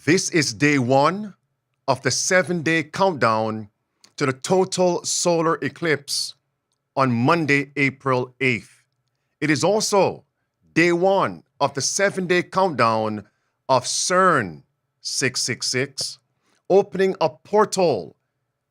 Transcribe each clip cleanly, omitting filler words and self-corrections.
This is day one of the 7-day countdown to the total solar eclipse on Monday, April 8th. It is also day one of the 7-day countdown of CERN 666, opening a portal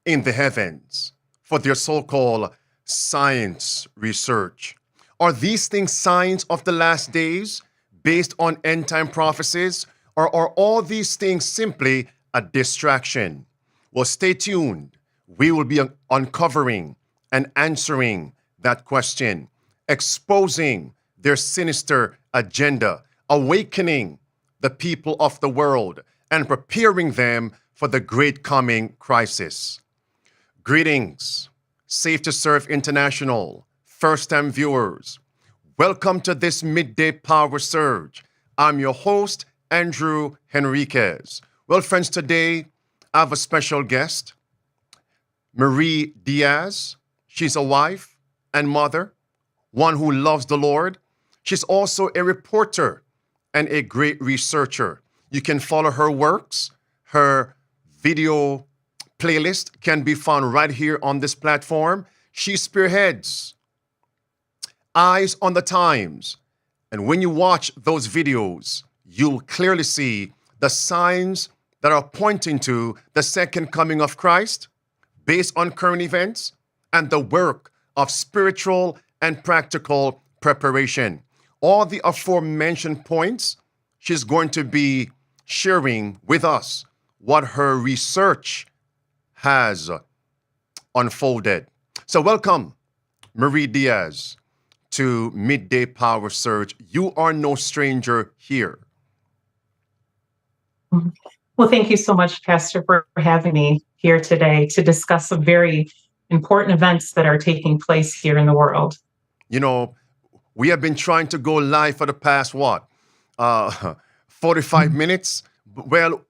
in the heavens for their so-called science research. Are these things signs of the last days based on end-time prophecies, or are all these things simply a distraction? Well, stay tuned. We will be uncovering and answering that question, exposing their sinister agenda, awakening the people of the world, and preparing them for the great coming crisis. Greetings, Safe to Serve International, first-time viewers. Welcome to this midday power surge. I'm your host, Andrew Henriquez. Well, friends, today I have a special guest, Marie Diaz. She's a wife and mother, one who loves the Lord. She's also a reporter and a great researcher. You can follow her works. Her video playlist can be found right here on this platform. She spearheads Eyes on the Times. And when you watch those videos, you'll clearly see the signs that are pointing to the second coming of Christ based on current events and the work of spiritual and practical preparation. All the aforementioned points, she's going to be sharing with us what her research has unfolded. So welcome, Marie Diaz, to Midday Power Surge. You are no stranger here. Well, thank you so much, Pastor, for having me here today to discuss some very important events that are taking place here in the world. You know, we have been trying to go live for the past, 45 minutes? Well,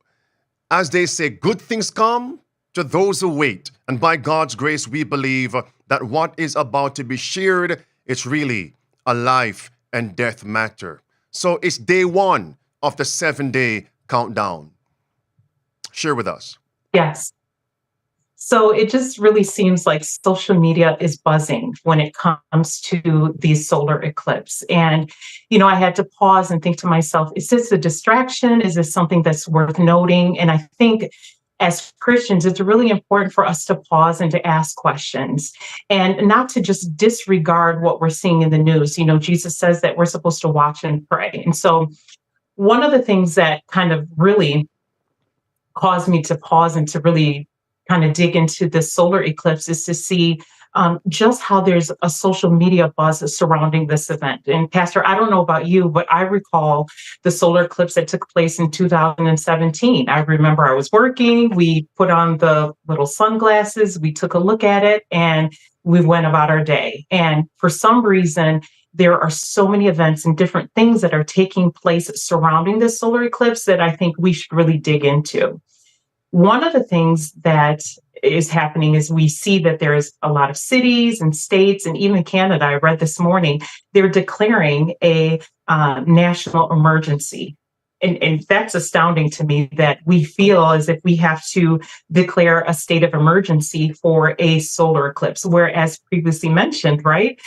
as they say, good things come to those who wait. And by God's grace, we believe that what is about to be shared is really a life and death matter. So it's day one of the 7-day countdown. Share with us. Yes. So it just really seems like social media is buzzing when it comes to the solar eclipse. And, I had to pause and think to myself, is this a distraction? Is this something that's worth noting? And I think as Christians, it's really important for us to pause and to ask questions and not to just disregard what we're seeing in the news. Jesus says that we're supposed to watch and pray. And so one of the things that kind of really caused me to pause and to really kind of dig into this solar eclipse is to see just how there's a social media buzz surrounding this event. And Pastor, I don't know about you, but I recall the solar eclipse that took place in 2017. I remember I was working, we put on the little sunglasses, we took a look at it, and we went about our day. And for some reason, there are so many events and different things that are taking place surrounding this solar eclipse that I think we should really dig into. One of the things that is happening is we see that there is a lot of cities and states, and even Canada, I read this morning, they're declaring a national emergency. And that's astounding to me that we feel as if we have to declare a state of emergency for a solar eclipse, whereas previously mentioned, right?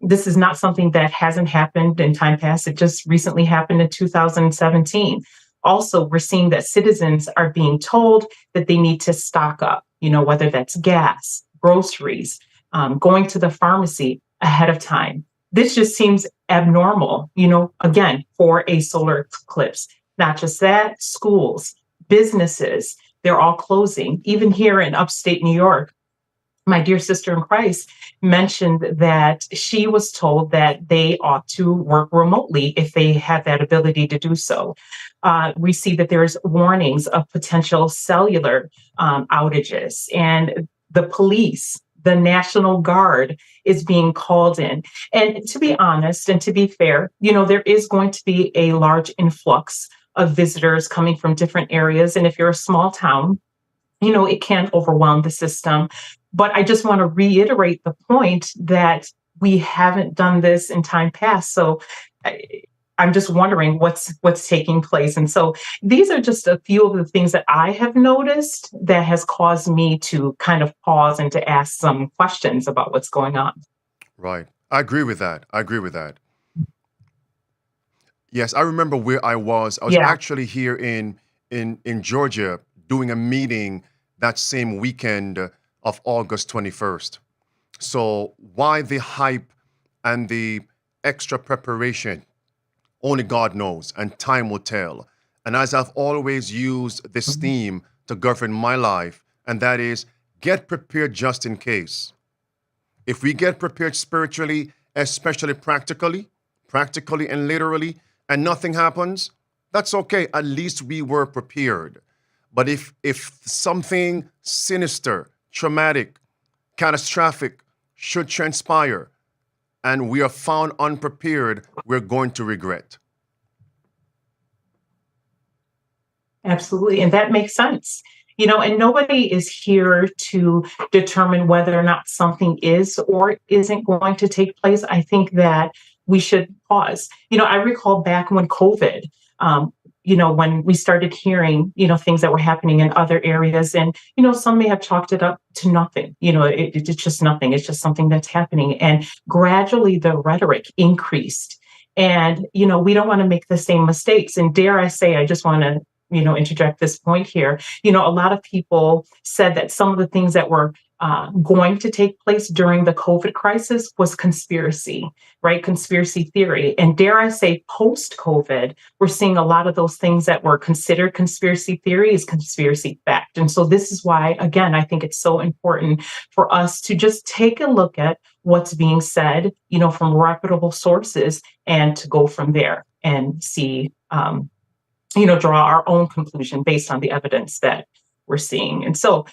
This is not something that hasn't happened in time past. It just recently happened in 2017. Also, we're seeing that citizens are being told that they need to stock up, whether that's gas, groceries, going to the pharmacy ahead of time. This just seems abnormal, again, for a solar eclipse. Not just that, schools, businesses, they're all closing. Even here in upstate New York, my dear sister in Christ mentioned that she was told that they ought to work remotely if they have that ability to do so. We see that there's warnings of potential cellular outages, and the police, the National Guard is being called in. And to be honest and to be fair, there is going to be a large influx of visitors coming from different areas. And if you're a small town, it can overwhelm the system. But I just want to reiterate the point that we haven't done this in time past. So I'm just wondering what's taking place. And so these are just a few of the things that I have noticed that has caused me to kind of pause and to ask some questions about what's going on. Right. I agree with that. I agree with that. Yes, I remember where I was. I was Yeah. actually here in Georgia doing a meeting that same weekend of August 21st. So why the hype and the extra preparation? Only God knows, and time will tell. And as I've always used this Mhm. theme to govern my life, and that is get prepared just in case. If we get prepared spiritually, especially practically and literally, and nothing happens, that's okay. At least we were prepared. But if something sinister, traumatic, catastrophic should transpire and we are found unprepared, we're going to regret. Absolutely. And that makes sense. And nobody is here to determine whether or not something is or isn't going to take place. I think that we should pause. I recall back when COVID, um, when we started hearing, things that were happening in other areas, and, some may have chalked it up to nothing. It's just nothing. It's just something that's happening. And gradually the rhetoric increased. And, we don't want to make the same mistakes. And dare I say, I just want to interject this point here. A lot of people said that some of the things that were going to take place during the COVID crisis was conspiracy, right? Conspiracy theory. And dare I say, post COVID, we're seeing a lot of those things that were considered conspiracy theory is conspiracy fact. And so this is why, again, I think it's so important for us to just take a look at what's being said, from reputable sources and to go from there and see, draw our own conclusion based on the evidence that we're seeing. And so,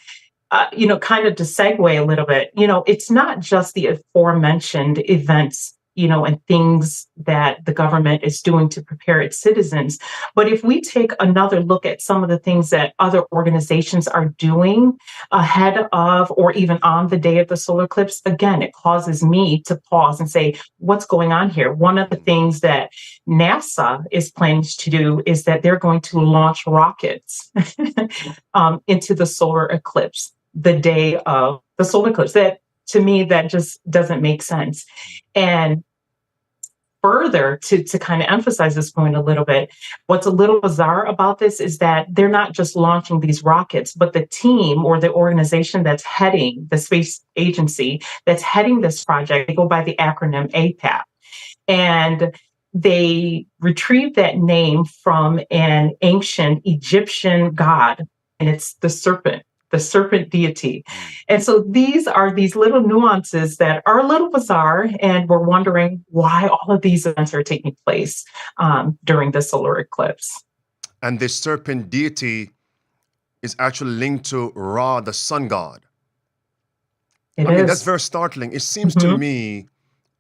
kind of to segue a little bit, it's not just the aforementioned events, and things that the government is doing to prepare its citizens. But if we take another look at some of the things that other organizations are doing ahead of or even on the day of the solar eclipse, again, it causes me to pause and say, what's going on here? One of the things that NASA is planning to do is that they're going to launch rockets into the solar eclipse the day of the solar eclipse. That to me, that just doesn't make sense. And further, to kind of emphasize this point a little bit, what's a little bizarre about this is that they're not just launching these rockets, but the team or the organization that's heading the space agency that's heading this project, they go by the acronym APAP. And they retrieved that name from an ancient Egyptian god, and it's the serpent deity. And so these are these little nuances that are a little bizarre, and we're wondering why all of these events are taking place during the solar eclipse. And this serpent deity is actually linked to Ra, the sun god. It I mean, that's is. very startling. It seems to Mhm. me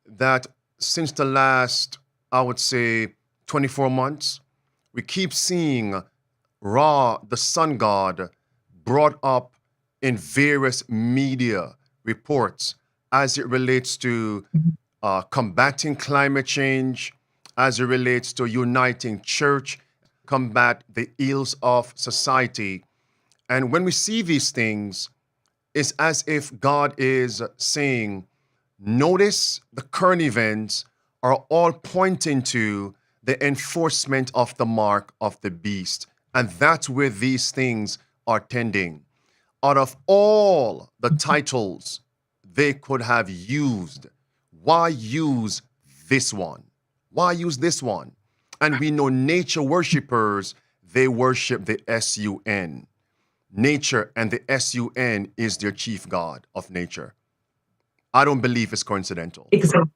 that since the last, I would say, 24 months, we keep seeing Ra, the sun god, brought up in various media reports as it relates to Mhm. combating climate change, as it relates to uniting church, combat the ills of society. And when we see these things, it's as if God is saying, notice the current events are all pointing to the enforcement of the mark of the beast. And that's where these things are tending. Out of all the titles they could have used, why use this one? Why use this one? And we know nature worshipers, they worship the SUN. Nature, and the SUN is their chief god of nature. I don't believe it's coincidental. Exactly.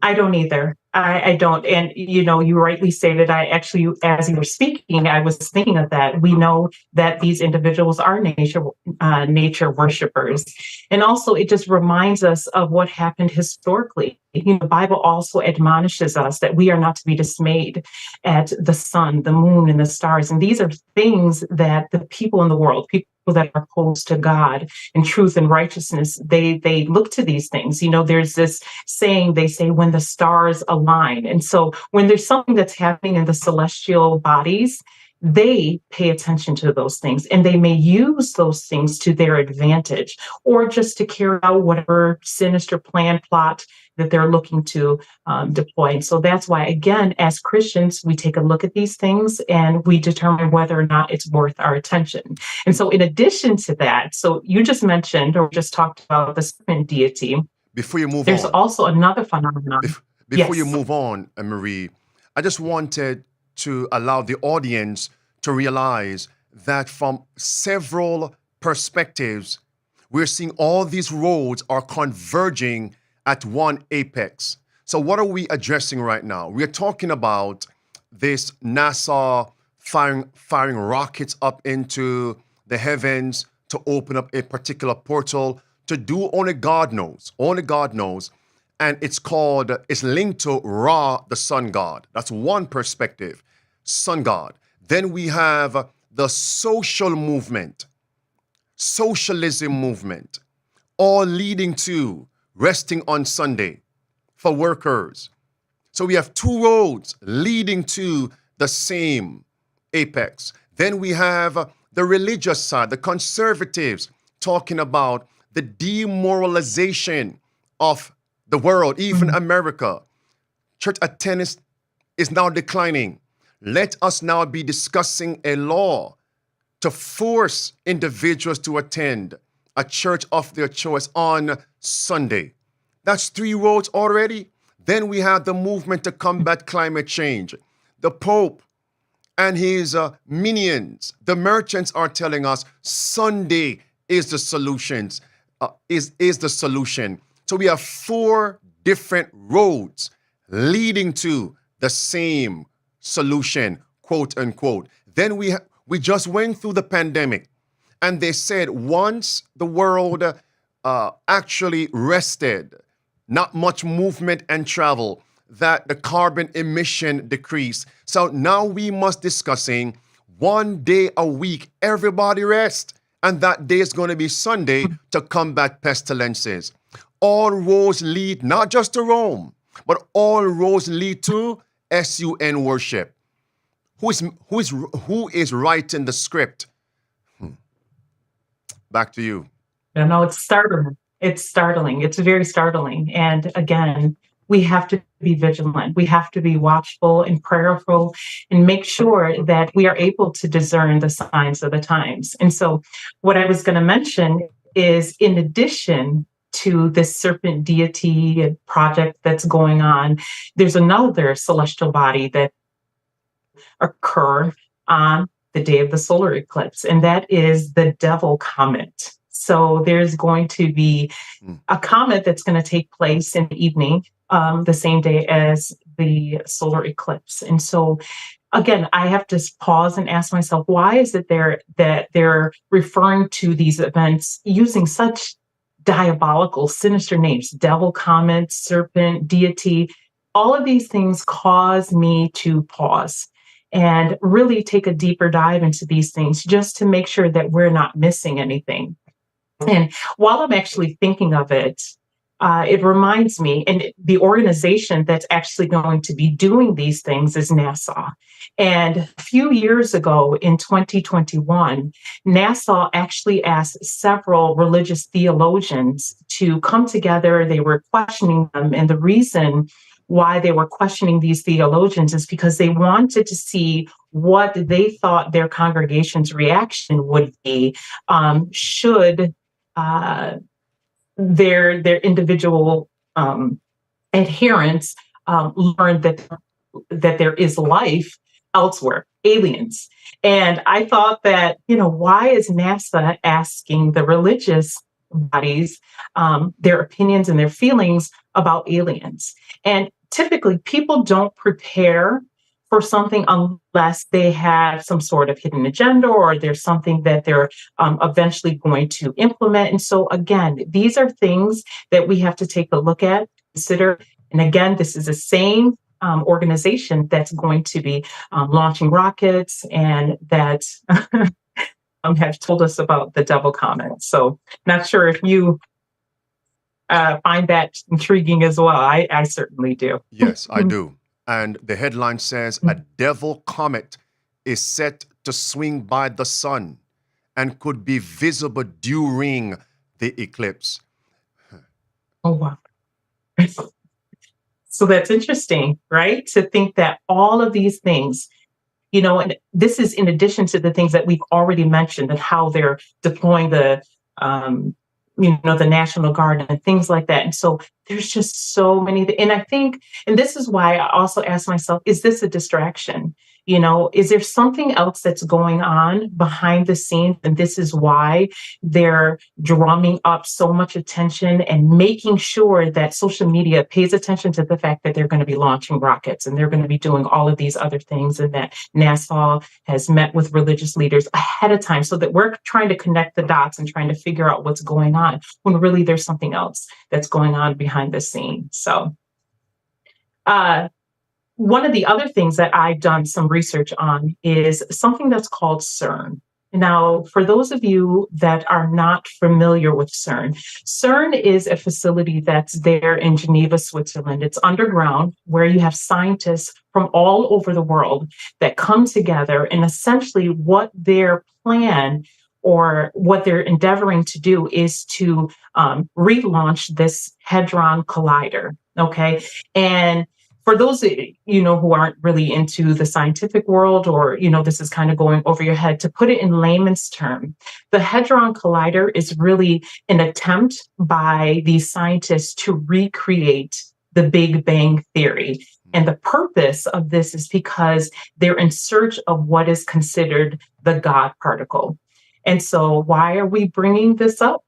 I don't either. I don't. And, you rightly stated, I actually, as you were speaking, I was thinking of that. We know that these individuals are nature worshipers. And also, it just reminds us of what happened historically. The Bible also admonishes us that we are not to be dismayed at the sun, the moon, and the stars. And these are things that the people in the world, people that are opposed to God and truth and righteousness, they look to these things. There's this saying, they say, when the stars align. And so when there's something that's happening in the celestial bodies, they pay attention to those things, and they may use those things to their advantage, or just to carry out whatever sinister plan plot that they're looking to deploy. And so that's why, again, as Christians, we take a look at these things and we determine whether or not it's worth our attention. And so in addition to that, so you just mentioned or just talked about the serpent deity. Before you move There's on, also another phenomenon. before you Yes. move on, Marie, I just wanted to allow the audience to realize that from several perspectives, we're seeing all these roads are converging at one apex. So what are we addressing right now? We're talking about this NASA firing rockets up into the heavens to open up a particular portal to do only God knows. Only God knows. And it's linked to Ra, the sun god. That's one perspective, sun god. Then we have the socialism movement, all leading to resting on Sunday for workers. So we have two roads leading to the same apex. Then we have the religious side, the conservatives, talking about the demoralization of the world, even America. Church attendance is now declining. Let us now be discussing a law to force individuals to attend a church of their choice on Sunday. That's three roads already. Then we have the movement to combat climate change. The Pope and his minions, the merchants, are telling us Sunday is the solutions. Is the solution. So we have four different roads leading to the same solution, quote unquote. Then we just went through the pandemic, and they said once the world actually rested, not much movement and travel, that the carbon emission decreased. So now we must discussing 1 day a week, everybody rest. And that day is going to be Sunday to combat pestilences. All roads lead not just to Rome, but all roads lead to SUN worship. Who is writing the script? Back to you. No, it's startling. It's startling. It's very startling. And again, we have to be vigilant. We have to be watchful and prayerful and make sure that we are able to discern the signs of the times. And so what I was going to mention is, in addition to this serpent deity project that's going on, there's another celestial body that occur on the day of the solar eclipse, and that is the devil comet. So there's going to be a comet that's going to take place in the evening, the same day as the solar eclipse. And so, again, I have to pause and ask myself, why is it that they're referring to these events using such diabolical, sinister names? Devil, comet, serpent, deity. All of these things cause me to pause and really take a deeper dive into these things, just to make sure that we're not missing anything. And while I'm actually thinking of it, it reminds me, and the organization that's actually going to be doing these things is NASA. And a few years ago, in 2021, NASA actually asked several religious theologians to come together. They were questioning them, and the reason why they were questioning these theologians is because they wanted to see what they thought their congregation's reaction would be should their individual adherents learn that there is life elsewhere, aliens. And I thought that, why is NASA asking the religious bodies their opinions and their feelings about aliens? And typically people don't prepare for something unless they have some sort of hidden agenda, or there's something that they're eventually going to implement. And so again, these are things that we have to take a look at, consider. And again, this is the same organization that's going to be launching rockets, and that have told us about the double comet. So not sure if you find that intriguing as well. I certainly do. Yes, I do. And the headline says a devil comet is set to swing by the sun and could be visible during the eclipse. Oh, wow. So that's interesting, right? To think that all of these things, and this is in addition to the things that we've already mentioned and how they're deploying um, the National Guard and things like that. And so there's just so many. And I think, and this is why I also ask myself, is this a distraction? Is there something else that's going on behind the scenes? And this is why they're drumming up so much attention and making sure that social media pays attention to the fact that they're going to be launching rockets and they're going to be doing all of these other things, and that NASA has met with religious leaders ahead of time so that we're trying to connect the dots and trying to figure out what's going on when really there's something else that's going on behind the scenes. So, one of the other things that I've done some research on is something that's called CERN. Now, for those of you that are not familiar with CERN, CERN is a facility that's there in Geneva, Switzerland. It's underground, where you have scientists from all over the world that come together, and essentially what their plan or what they're endeavoring to do is to relaunch this Hadron Collider. Okay. And for those who aren't really into the scientific world, or this is kind of going over your head, to put it in layman's term, the Hadron Collider is really an attempt by these scientists to recreate the Big Bang Theory. And the purpose of this is because they're in search of what is considered the God particle. And so why are we bringing this up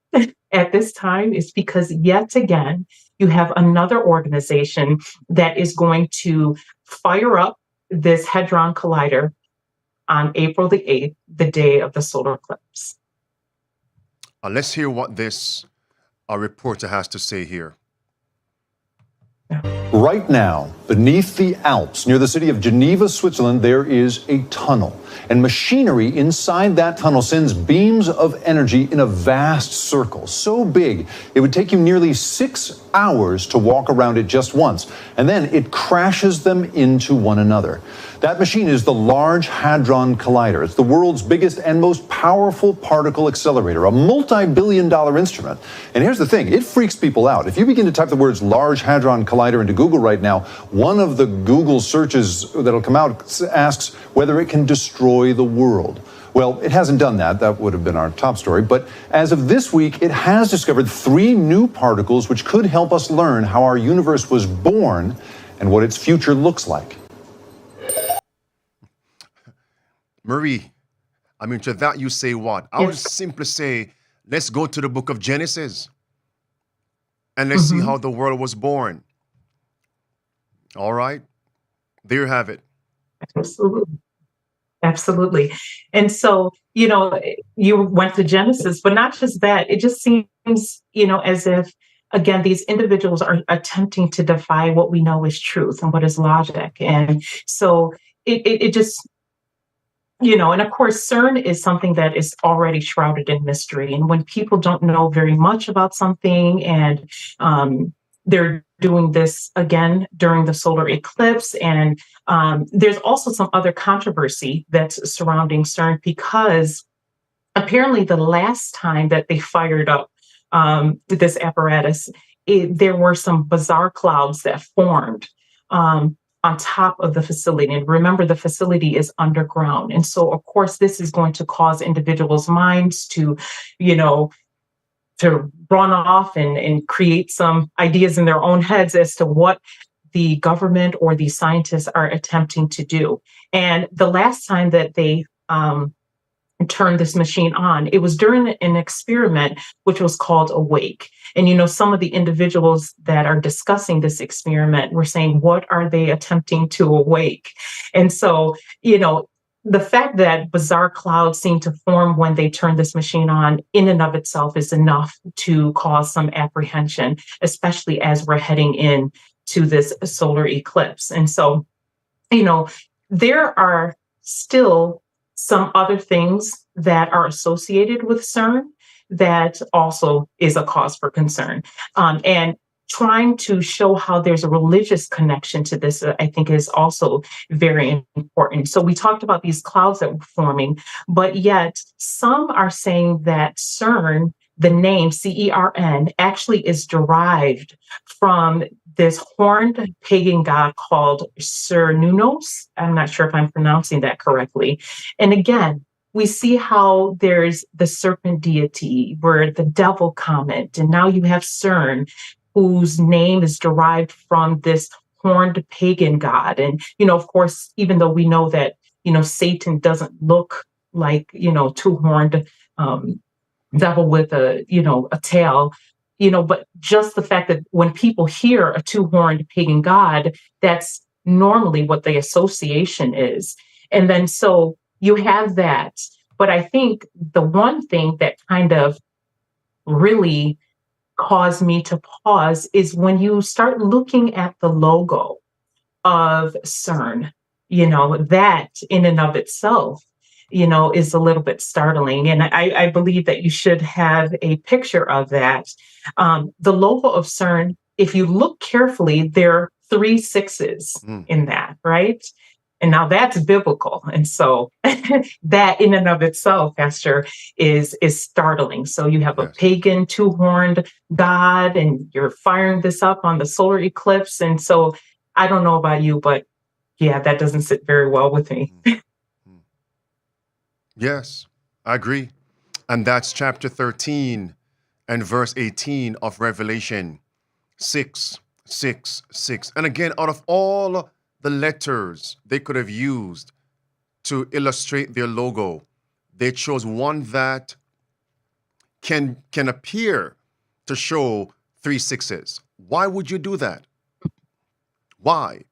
at this time? Is because yet again, you have another organization that is going to fire up this Hadron Collider on April the 8th, the day of the solar eclipse. Let's hear what this reporter has to say here. Right now, beneath the Alps, near the city of Geneva, Switzerland, there is a tunnel. And machinery inside that tunnel sends beams of energy in a vast circle, so big it would take you nearly 6 hours to walk around it just once. And then it crashes them into one another. That machine is the Large Hadron Collider. It's the world's biggest and most powerful particle accelerator, a multi-billion-dollar instrument. And here's the thing, it freaks people out. If you begin to type the words Large Hadron Collider into Google right now, one of the Google searches that'll come out asks whether it can destroy the world. Well, it hasn't done that. That would have been our top story. But as of this week, it has discovered 3 new particles which could help us learn how our universe was born and what its future looks like. Marie, to that you say what? I would simply say, let's go to the book of Genesis and let's see how the world was born. All right? There you have it. Absolutely. Absolutely. And so, you went to Genesis, but not just that. It just seems, as if, again, these individuals are attempting to defy what we know is truth and what is logic. And so it just, and of course, CERN is something that is already shrouded in mystery. And when people don't know very much about something and they're doing this again during the solar eclipse. And there's also some other controversy that's surrounding CERN, because apparently the last time that they fired up this apparatus, there were some bizarre clouds that formed on top of the facility. And remember, the facility is underground. And so, of course, this is going to cause individuals' minds to, to run off and create some ideas in their own heads as to what the government or the scientists are attempting to do. And the last time that they turned this machine on, it was during an experiment which was called Awake. And some of the individuals that are discussing this experiment were saying, what are they attempting to awake? And so, the fact that bizarre clouds seem to form when they turn this machine on in and of itself is enough to cause some apprehension, especially as we're heading in to this solar eclipse. And so, there are still some other things that are associated with CERN that also is a cause for concern. And trying to show how there's a religious connection to this, I think, is also very important. So we talked about these clouds that were forming, but yet some are saying that CERN, the name CERN, actually is derived from this horned pagan god called Cernunnos. I'm not sure if I'm pronouncing that correctly. And again, we see how there's the serpent deity, where the devil comet, and now you have CERN, whose name is derived from this horned pagan god. And, of course, even though we know that, Satan doesn't look like, two-horned devil with a tail, but just the fact that when people hear a two-horned pagan god, that's normally what the association is. And then so you have that. But I think the one thing that kind of really caused me to pause is when you start looking at the logo of CERN, that in and of itself, is a little bit startling. And I believe that you should have a picture of that. The logo of CERN, if you look carefully, there are 3 sixes in that, right? And now that's biblical. And so that in and of itself, Pastor, is startling. So you have a pagan two-horned god, and you're firing this up on the solar eclipse. And so I don't know about you, but yeah, that doesn't sit very well with me. Yes, I agree. And that's chapter 13 and verse 18 of Revelation 6:6. And again, out of all the letters they could have used to illustrate their logo, they chose one that can appear to show 3 sixes. Why would you do that? Why?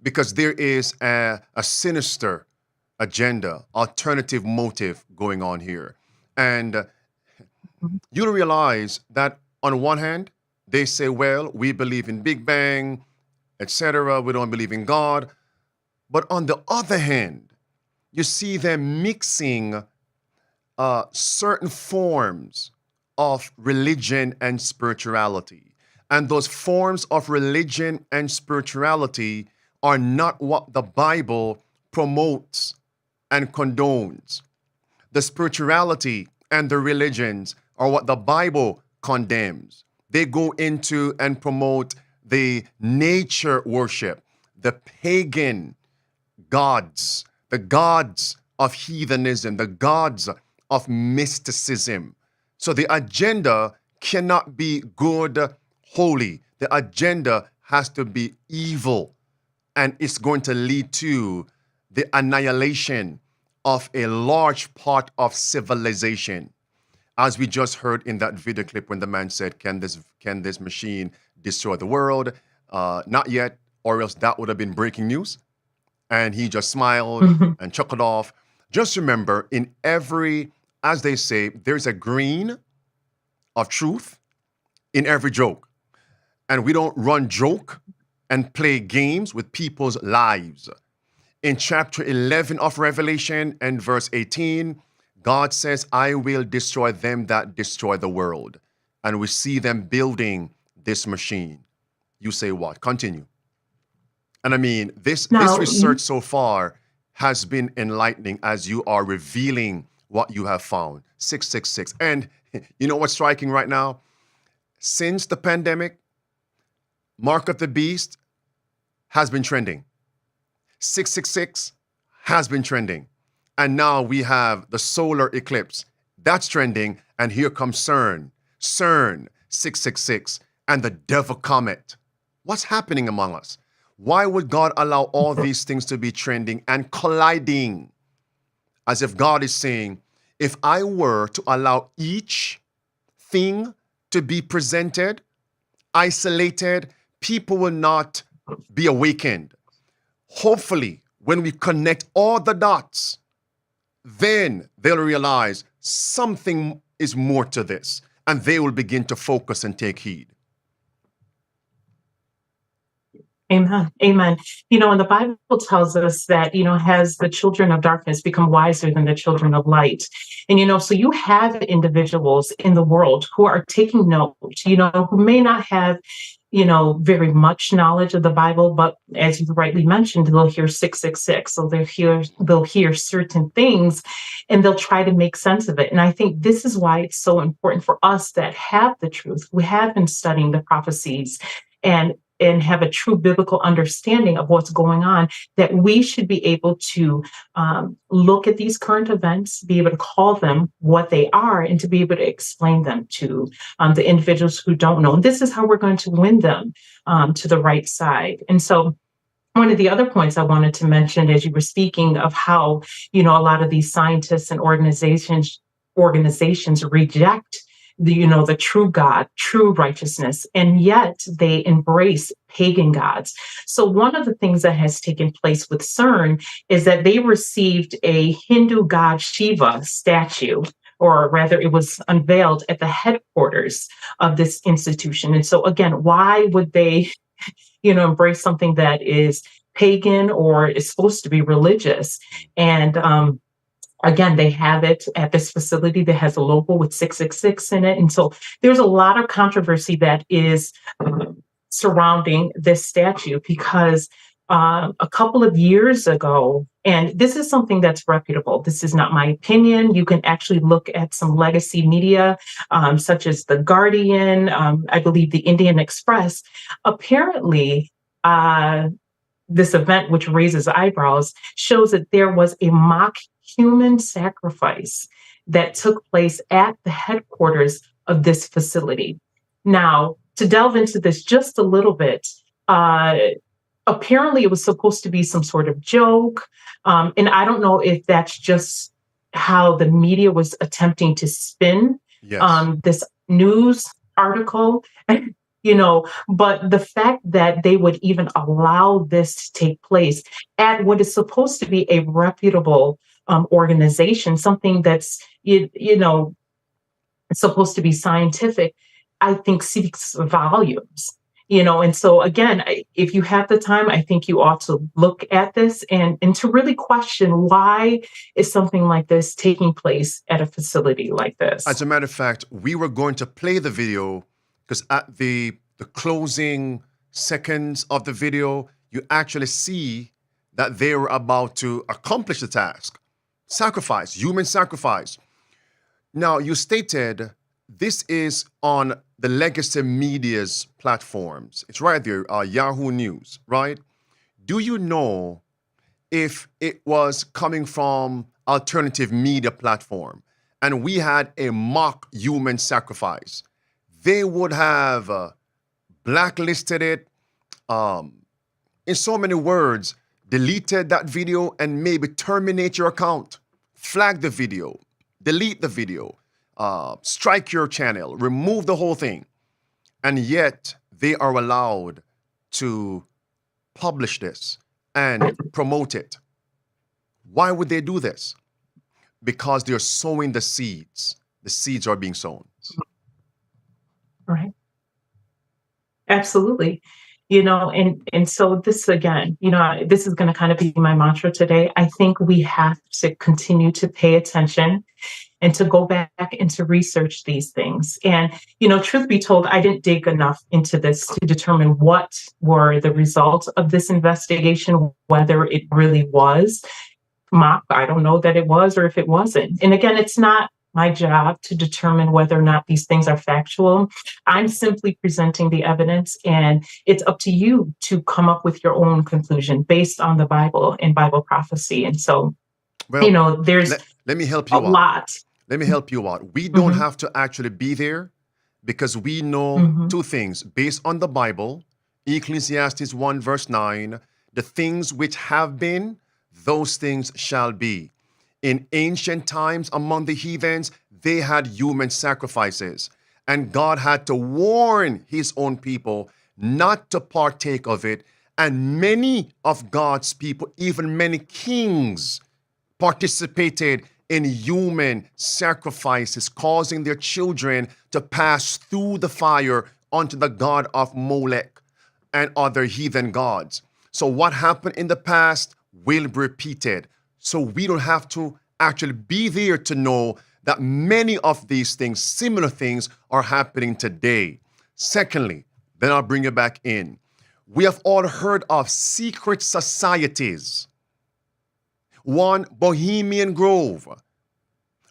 Because there is a sinister agenda, alternative motive going on here. And you'll realize that on one hand, they say, well, we believe in Big Bang, etc. We don't believe in God. But on the other hand, you see them mixing certain forms of religion and spirituality. And those forms of religion and spirituality are not what the Bible promotes and condones. The spirituality and the religions are what the Bible condemns. They go into and promote the nature worship, the pagan gods, the gods of heathenism, the gods of mysticism. So the agenda cannot be good, holy. The agenda has to be evil, and it's going to lead to the annihilation of a large part of civilization. As we just heard in that video clip when the man said, can this machine destroy the world? Not yet, or else that would have been breaking news. And he just smiled and chuckled off. Just remember, in every, as they say, there's a grain of truth in every joke. And we don't run joke and play games with people's lives. In chapter 11 of Revelation and verse 18, God says, I will destroy them that destroy the world. And we see them building this machine. You say what? Continue. And I mean, this research so far has been enlightening as you are revealing what you have found. 666. And you know what's striking right now? Since the pandemic, Mark of the Beast has been trending. 666 has been trending. And now we have the solar eclipse. That's trending. And here comes CERN 666, and the devil comet. What's happening among us? Why would God allow all these things to be trending and colliding? As if God is saying, if I were to allow each thing to be presented, isolated, people will not be awakened. Hopefully, when we connect all the dots, then they'll realize something is more to this, and they will begin to focus and take heed. Amen. Amen. And the Bible tells us that, has the children of darkness become wiser than the children of light. And, so you have individuals in the world who are taking note, who may not have, very much knowledge of the Bible, but as you rightly mentioned, they'll hear 666. So they'll hear certain things and they'll try to make sense of it. And I think this is why it's so important for us that have the truth. We have been studying the prophecies and have a true biblical understanding of what's going on, that we should be able to look at these current events, be able to call them what they are, and to be able to explain them to the individuals who don't know. And this is how we're going to win them to the right side. And so one of the other points I wanted to mention as you were speaking of how, a lot of these scientists and organizations reject the true God, true righteousness, and yet they embrace pagan gods. So one of the things that has taken place with CERN is that they received a Hindu god Shiva statue, or rather it was unveiled at the headquarters of this institution. And so again, why would they, embrace something that is pagan or is supposed to be religious? And again, they have it at this facility that has a logo with 666 in it. And so there's a lot of controversy that is surrounding this statue because a couple of years ago, and this is something that's reputable. This is not my opinion. You can actually look at some legacy media, such as The Guardian, I believe the Indian Express. Apparently, this event, which raises eyebrows, shows that there was a mock human sacrifice that took place at the headquarters of this facility. Now, to delve into this just a little bit, apparently it was supposed to be some sort of joke. And I don't know if that's just how the media was attempting to spin this news article. But the fact that they would even allow this to take place at what is supposed to be a reputable organization, something that's, supposed to be scientific, I think speaks volumes. And so again, if you have the time, I think you ought to look at this and to really question, why is something like this taking place at a facility like this? As a matter of fact, we were going to play the video because at the closing seconds of the video, you actually see that they were about to accomplish the task. Sacrifice, human sacrifice. Now, you stated this is on the legacy media's platforms. It's right there, Yahoo News, right? Do you know if it was coming from alternative media platform and we had a mock human sacrifice? They would have blacklisted it, in so many words, deleted that video and maybe terminate your account, flag the video, delete the video, strike your channel, remove the whole thing. And yet they are allowed to publish this and promote it. Why would they do this? Because they're sowing the seeds. The seeds are being sown. Right. Absolutely. And so this again, this is going to kind of be my mantra today. I think we have to continue to pay attention and to go back and to research these things. And, truth be told, I didn't dig enough into this to determine what were the results of this investigation, whether it really was mock. I don't know that it was or if it wasn't. And again, it's not my job to determine whether or not these things are factual. I'm simply presenting the evidence, and it's up to you to come up with your own conclusion based on the Bible and Bible prophecy. And so, there's let me help you out. lot. Let me help you out. We don't have to actually be there because we know two things based on the Bible. Ecclesiastes 1 verse 9, the things which have been, those things shall be. In ancient times among the heathens, they had human sacrifices, and God had to warn his own people not to partake of it. And many of God's people, even many kings, participated in human sacrifices, causing their children to pass through the fire unto the god of Molech. and other heathen gods. So what happened in the past will be repeated. So we don't have to actually be there to know that many of these things, similar things, are happening today. Secondly, then I'll bring you back in. We have all heard of secret societies. One, Bohemian Grove,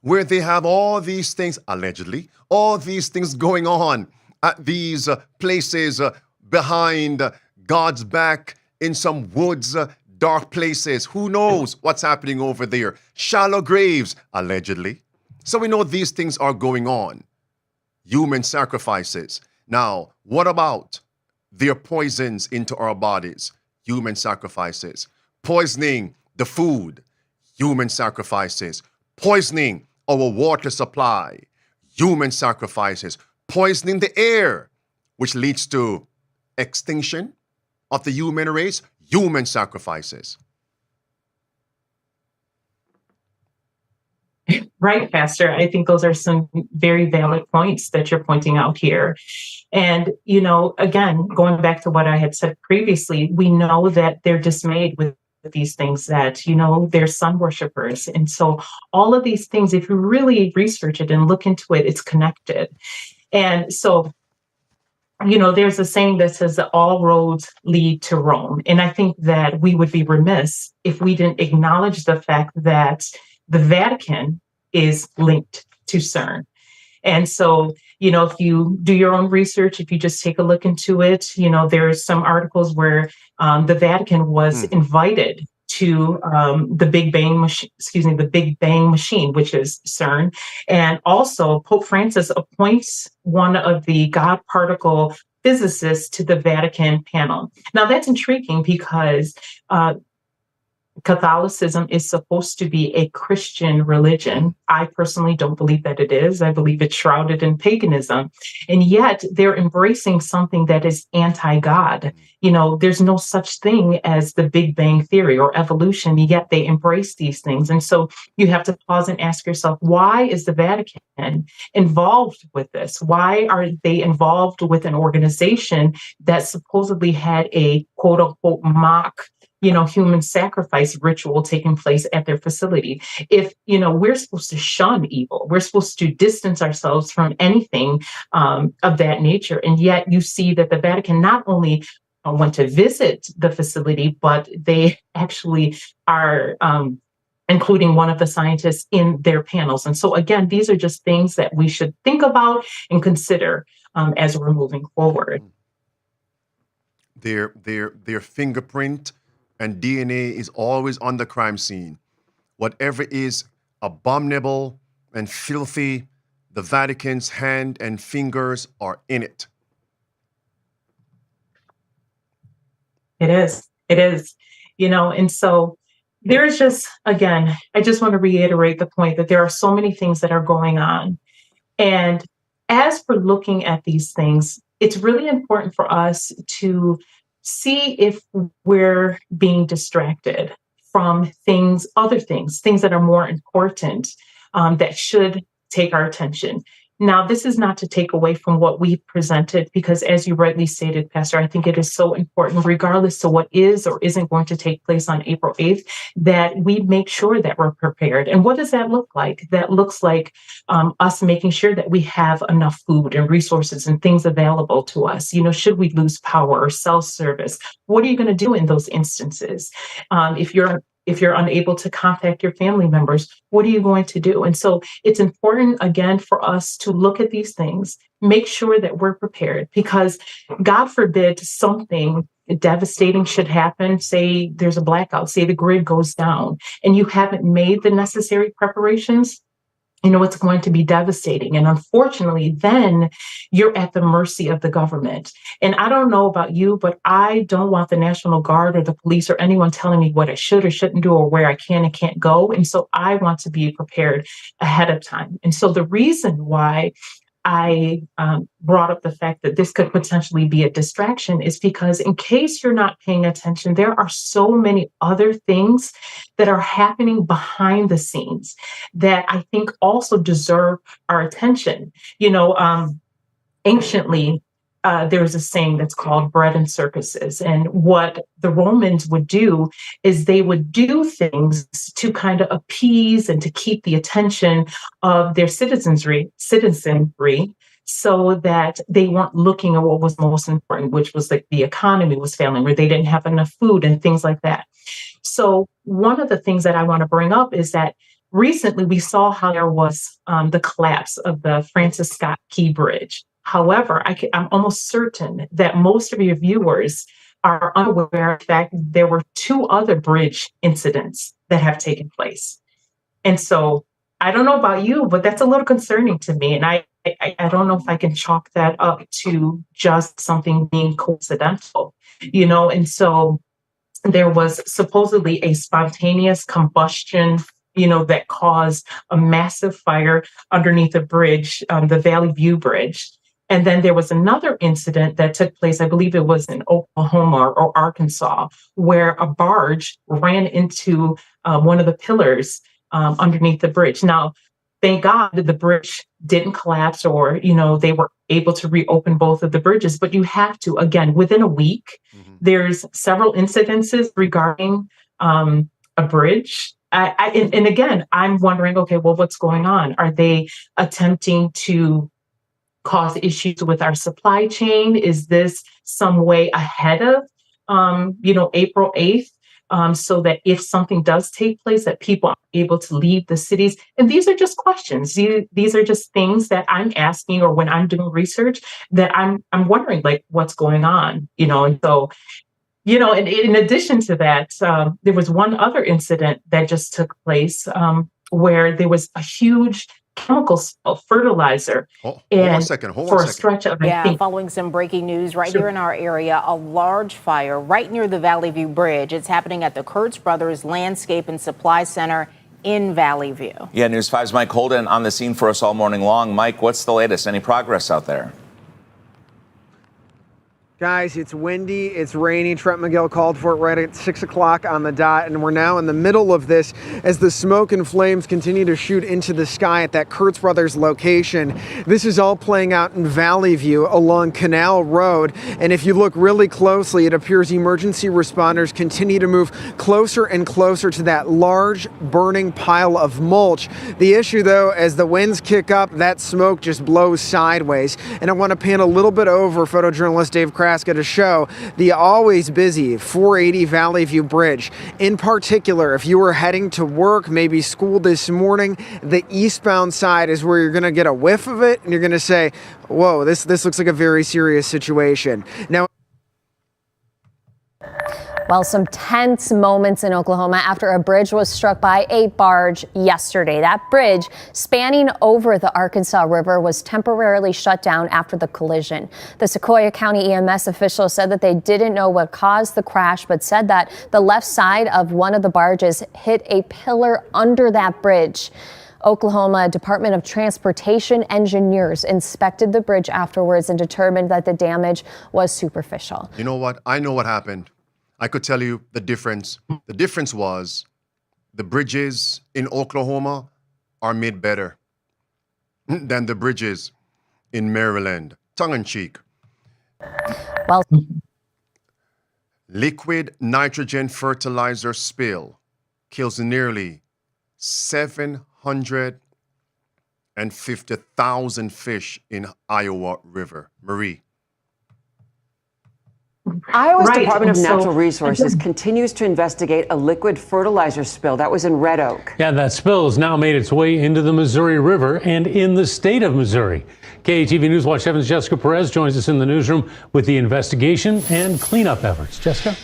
where they have all these things, allegedly, all these things going on at these places behind God's back in some woods, dark places. Who knows what's happening over there? Shallow graves, allegedly. So we know these things are going on. Human sacrifices. Now, what about their poisons into our bodies? Human sacrifices. Poisoning the food. Human sacrifices. Poisoning our water supply. Human sacrifices. Poisoning the air, which leads to extinction of the human race. Human sacrifices. Right, Pastor. I think those are some very valid points that you're pointing out here. And, again, going back to what I had said previously, we know that they're dismayed with these things, that, they're sun worshipers. And so all of these things, if you really research it and look into it, it's connected. And so, there's a saying that says that all roads lead to Rome. And I think that we would be remiss if we didn't acknowledge the fact that the Vatican is linked to CERN. And so, if you do your own research, if you just take a look into it, there's some articles where the Vatican was invited to the Big Bang machine, which is CERN. And also Pope Francis appoints one of the God particle physicists to the Vatican panel. Now that's intriguing because Catholicism is supposed to be a Christian religion. I personally don't believe that it is. I believe it's shrouded in paganism. And yet they're embracing something that is anti-God. There's no such thing as the Big Bang Theory or evolution, yet they embrace these things. And so you have to pause and ask yourself, why is the Vatican involved with this? Why are they involved with an organization that supposedly had a quote unquote mock human sacrifice ritual taking place at their facility? If, we're supposed to shun evil, we're supposed to distance ourselves from anything of that nature. And yet you see that the Vatican not only went to visit the facility, but they actually are including one of the scientists in their panels. And so again, these are just things that we should think about and consider as we're moving forward. Their fingerprint and DNA is always on the crime scene. Whatever is abominable and filthy, the Vatican's hand and fingers are in it. It is. And so there's just, again, I just want to reiterate the point that there are so many things that are going on. And as we're looking at these things, it's really important for us to see if we're being distracted from other things that are more important, that should take our attention. Now, this is not to take away from what we presented, because as you rightly stated, Pastor, I think it is so important, regardless to what is or isn't going to take place on April 8th, that we make sure that we're prepared. And what does that look like? That looks like us making sure that we have enough food and resources and things available to us. Should we lose power or cell service? What are you going to do in those instances? If you're unable to contact your family members, what are you going to do? And so it's important, again, for us to look at these things, make sure that we're prepared, because God forbid something devastating should happen. Say there's a blackout, say the grid goes down, and you haven't made the necessary preparations. It's going to be devastating. And unfortunately, then you're at the mercy of the government. And I don't know about you, but I don't want the National Guard or the police or anyone telling me what I should or shouldn't do or where I can and can't go. And so I want to be prepared ahead of time. And so the reason why I brought up the fact that this could potentially be a distraction is because, in case you're not paying attention, there are so many other things that are happening behind the scenes that I think also deserve our attention. Anciently, there's a saying that's called bread and circuses. And what the Romans would do is they would do things to kind of appease and to keep the attention of their citizenry, so that they weren't looking at what was most important, which was like the economy was failing, or they didn't have enough food and things like that. So one of the things that I want to bring up is that recently we saw how there was the collapse of the Francis Scott Key Bridge. However, I'm almost certain that most of your viewers are unaware of the fact that there were 2 other bridge incidents that have taken place. And so I don't know about you, but that's a little concerning to me. And I don't know if I can chalk that up to just something being coincidental, and so there was supposedly a spontaneous combustion, that caused a massive fire underneath a bridge, the Valley View Bridge. And then there was another incident that took place, I believe it was in Oklahoma or Arkansas, where a barge ran into one of the pillars underneath the bridge. Now, thank God that the bridge didn't collapse, or, they were able to reopen both of the bridges. But you have to, again, within a week, there's several incidences regarding a bridge. And again, I'm wondering, okay, well, what's going on? Are they attempting to cause issues with our supply chain? Is this some way ahead of, April 8th? So that if something does take place, that people are able to leave the cities. And these are just questions. These are just things that I'm asking, or when I'm doing research, that I'm wondering, like, what's going on, and so, and in addition to that, there was one other incident that just took place where there was a huge chemical spill, fertilizer. Hold on a second. For a stretch of, I think, following some breaking news right here in our area, a large fire right near the Valley View Bridge. It's happening at the Kurtz Brothers Landscape and Supply Center in Valley View. Yeah, News 5's Mike Holden on the scene for us all morning long. Mike, what's the latest? Any progress out there? Guys, it's windy, it's rainy. Trent McGill called for it right at 6 o'clock on the dot, and we're now in the middle of this as the smoke and flames continue to shoot into the sky at that Kurtz Brothers location. This is all playing out in Valley View along Canal Road, and if you look really closely, it appears emergency responders continue to move closer and closer to that large burning pile of mulch. The issue, though, as the winds kick up, that smoke just blows sideways. And I want to pan a little bit over photojournalist Dave Kraska to show the always busy 480 Valley View Bridge. In particular, if you were heading to work, maybe school this morning, the eastbound side is where you're going to get a whiff of it and you're going to say, whoa, this looks like a very serious situation. Now, Well, some tense moments in Oklahoma after a bridge was struck by a barge yesterday. That bridge spanning over the Arkansas River was temporarily shut down after the collision. The Sequoia County EMS officials said that they didn't know what caused the crash, but said that the left side of one of the barges hit a pillar under that bridge. Oklahoma Department of Transportation engineers inspected the bridge afterwards and determined that the damage was superficial. You know what? I know what happened. I could tell you the difference. The difference was the bridges in Oklahoma are made better than the bridges in Maryland. Tongue in cheek. Well, liquid nitrogen fertilizer spill kills nearly 750,000 fish in Iowa River. Marie. Iowa's Department of Natural Resources continues to investigate a liquid fertilizer spill that was in Red Oak. Yeah, that spill has now made its way into the Missouri River and in the state of Missouri. KATV News Watch 7's Jessica Perez joins us in the newsroom with the investigation and cleanup efforts. Jessica?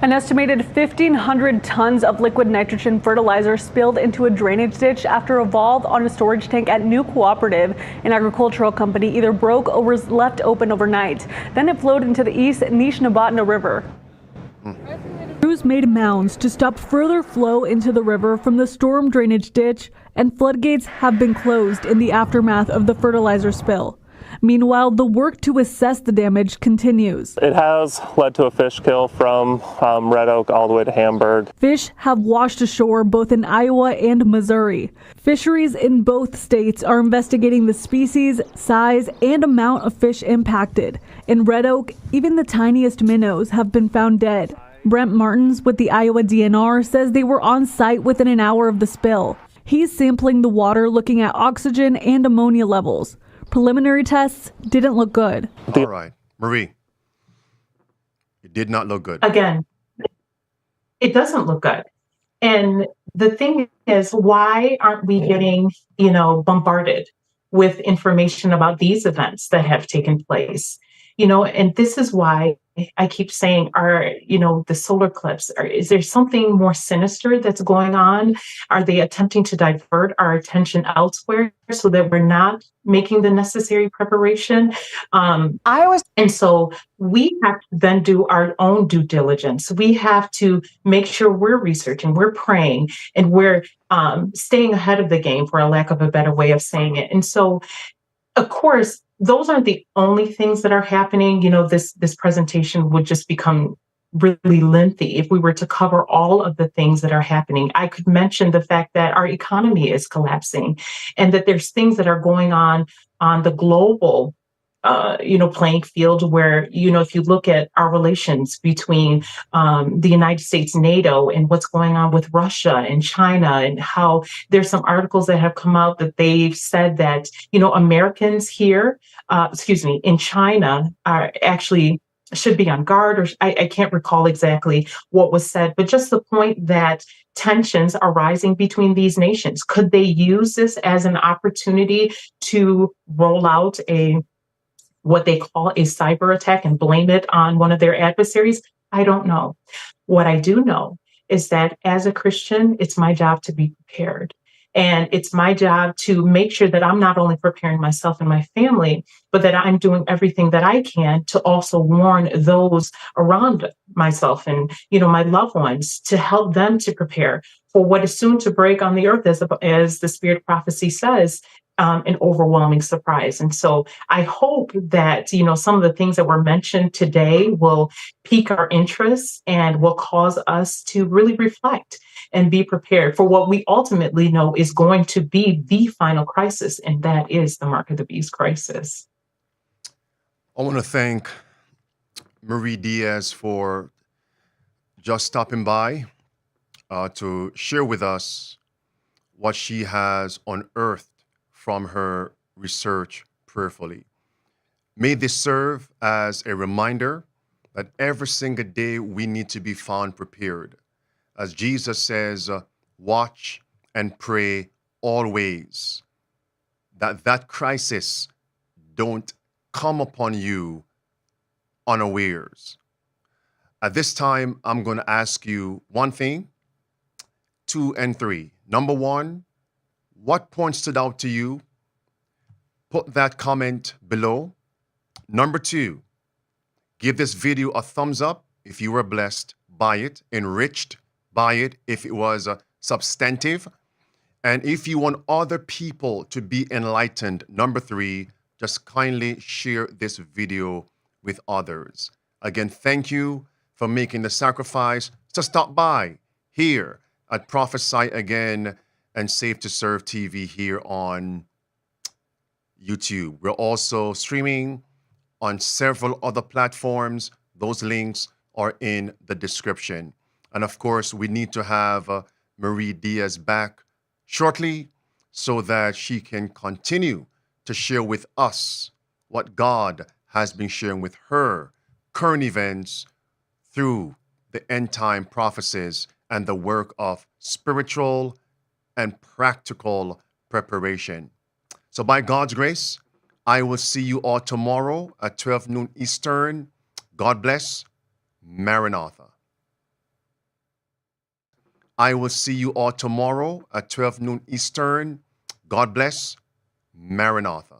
An estimated 1,500 tons of liquid nitrogen fertilizer spilled into a drainage ditch after a valve on a storage tank at New Cooperative, an agricultural company, either broke or was left open overnight. Then it flowed into the East Nishnabotna River. Crews made mounds to stop further flow into the river from the storm drainage ditch, and floodgates have been closed in the aftermath of the fertilizer spill. Meanwhile, the work to assess the damage continues. It has led to a fish kill from Red Oak all the way to Hamburg. Fish have washed ashore both in Iowa and Missouri. Fisheries in both states are investigating the species, size, and amount of fish impacted. In Red Oak, even the tiniest minnows have been found dead. Brent Martins with the Iowa DNR says they were on site within an hour of the spill. He's sampling the water, looking at oxygen and ammonia levels. Preliminary tests didn't look good. All right, Marie, it did not look good. Again, it doesn't look good. And the thing is, why aren't we getting, bombarded with information about these events that have taken place? And this is why I keep saying, the solar eclipse, is there something more sinister that's going on? Are they attempting to divert our attention elsewhere so that we're not making the necessary preparation? And so we have to then do our own due diligence. We have to make sure we're researching, we're praying, and we're staying ahead of the game, for a lack of a better way of saying it. And so, of course, those aren't the only things that are happening. This presentation would just become really lengthy if we were to cover all of the things that are happening. I could mention the fact that our economy is collapsing and that there's things that are going on the global playing field where, if you look at our relations between the United States, NATO, and what's going on with Russia and China, and how there's some articles that have come out that they've said that, Americans here, in China are actually should be on guard, or I can't recall exactly what was said, but just the point that tensions are rising between these nations. Could they use this as an opportunity to roll out what they call a cyber attack and blame it on one of their adversaries? I don't know. What I do know is that as a Christian, it's my job to be prepared. And it's my job to make sure that I'm not only preparing myself and my family, but that I'm doing everything that I can to also warn those around myself and, my loved ones, to help them to prepare for what is soon to break on the earth, as the spirit prophecy says, an overwhelming surprise. And so I hope that, some of the things that were mentioned today will pique our interest and will cause us to really reflect and be prepared for what we ultimately know is going to be the final crisis, and that is the mark of the beast crisis. I want to thank Marie Diaz for just stopping by to share with us what she has unearthed from her research prayerfully. May this serve as a reminder that every single day we need to be found prepared. As Jesus says, watch and pray always, that crisis don't come upon you unawares. At this time, I'm going to ask you one thing, 2 and 3. Number 1, what point stood out to you? Put that comment below. Number 2, give this video a thumbs up if you were blessed by it, enriched by it if it was substantive. And if you want other people to be enlightened, number 3, just kindly share this video with others. Again, thank you for making the sacrifice to stop by here at Prophesy Again and Safe to Serve TV here on YouTube. We're also streaming on several other platforms. Those links are in the description. And of course, we need to have Marie Diaz back shortly so that she can continue to share with us what God has been sharing with her, current events through the end time prophecies and the work of spiritual and practical preparation. So by God's grace, I will see you all tomorrow at 12 noon Eastern. God bless. Maranatha. I will see you all tomorrow at 12 noon Eastern. God bless. Maranatha.